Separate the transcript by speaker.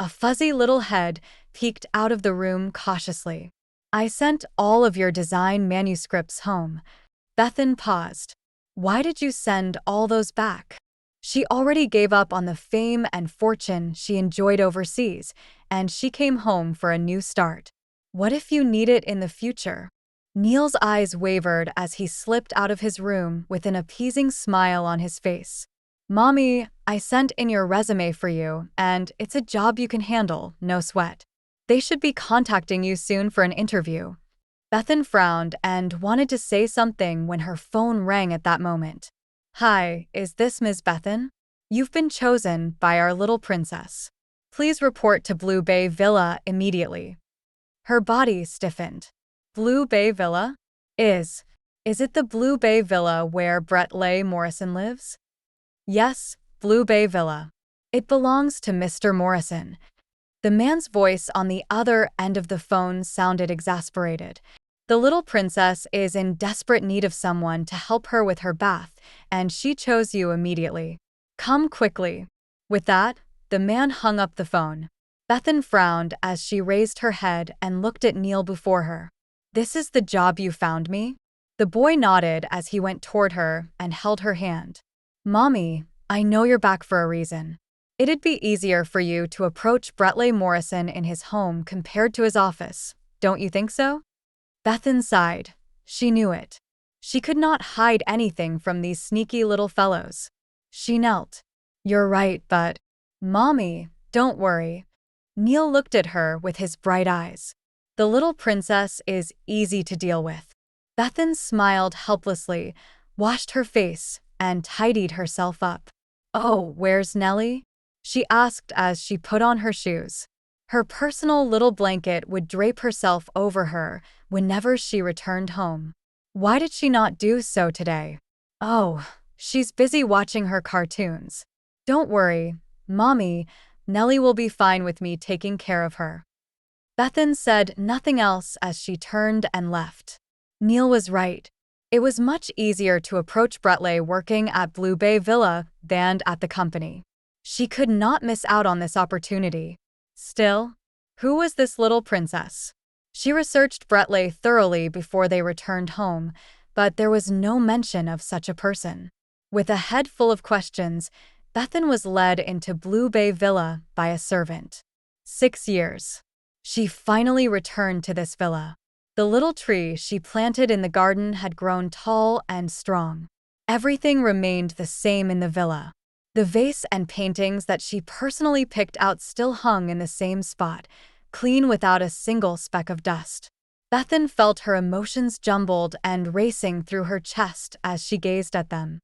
Speaker 1: A fuzzy little head peeked out of the room cautiously. I sent all of your design manuscripts home. Bethan paused. Why did you send all those back? She already gave up on the fame and fortune she enjoyed overseas, and she came home for a new start. What if you need it in the future? Neil's eyes wavered as he slipped out of his room with an appeasing smile on his face. Mommy, I sent in your resume for you, and it's a job you can handle, no sweat. They should be contacting you soon for an interview. Bethan frowned and wanted to say something when her phone rang at that moment. Hi, is this Ms. Bethan? You've been chosen by our little princess. Please report to Blue Bay Villa immediately. Her body stiffened. Blue Bay Villa? Is it the Blue Bay Villa where Brettley Morrison lives? Yes, Blue Bay Villa. It belongs to Mr. Morrison. The man's voice on the other end of the phone sounded exasperated. The little princess is in desperate need of someone to help her with her bath, and she chose you immediately. Come quickly. With that, the man hung up the phone. Bethan frowned as she raised her head and looked at Neil before her. This is the job you found me? The boy nodded as he went toward her and held her hand. Mommy, I know you're back for a reason. It'd be easier for you to approach Brettley Morrison in his home compared to his office, don't you think so? Bethan sighed. She knew it. She could not hide anything from these sneaky little fellows. She knelt. You're right, but… Mommy, don't worry. Neil looked at her with his bright eyes. The little princess is easy to deal with. Bethan smiled helplessly, washed her face, and tidied herself up. Oh, where's Nellie? She asked as she put on her shoes. Her personal little blanket would drape herself over her whenever she returned home. Why did she not do so today? Oh, she's busy watching her cartoons. Don't worry, Mommy, Nellie will be fine with me taking care of her. Bethan said nothing else as she turned and left. Neil was right. It was much easier to approach Brettley working at Blue Bay Villa than at the company. She could not miss out on this opportunity. Still, who was this little princess? She researched Brettley thoroughly before they returned home, but there was no mention of such a person. With a head full of questions, Bethan was led into Blue Bay Villa by a servant. 6 years. She finally returned to this villa. The little tree she planted in the garden had grown tall and strong. Everything remained the same in the villa. The vase and paintings that she personally picked out still hung in the same spot, clean without a single speck of dust. Bethan felt her emotions jumbled and racing through her chest as she gazed at them.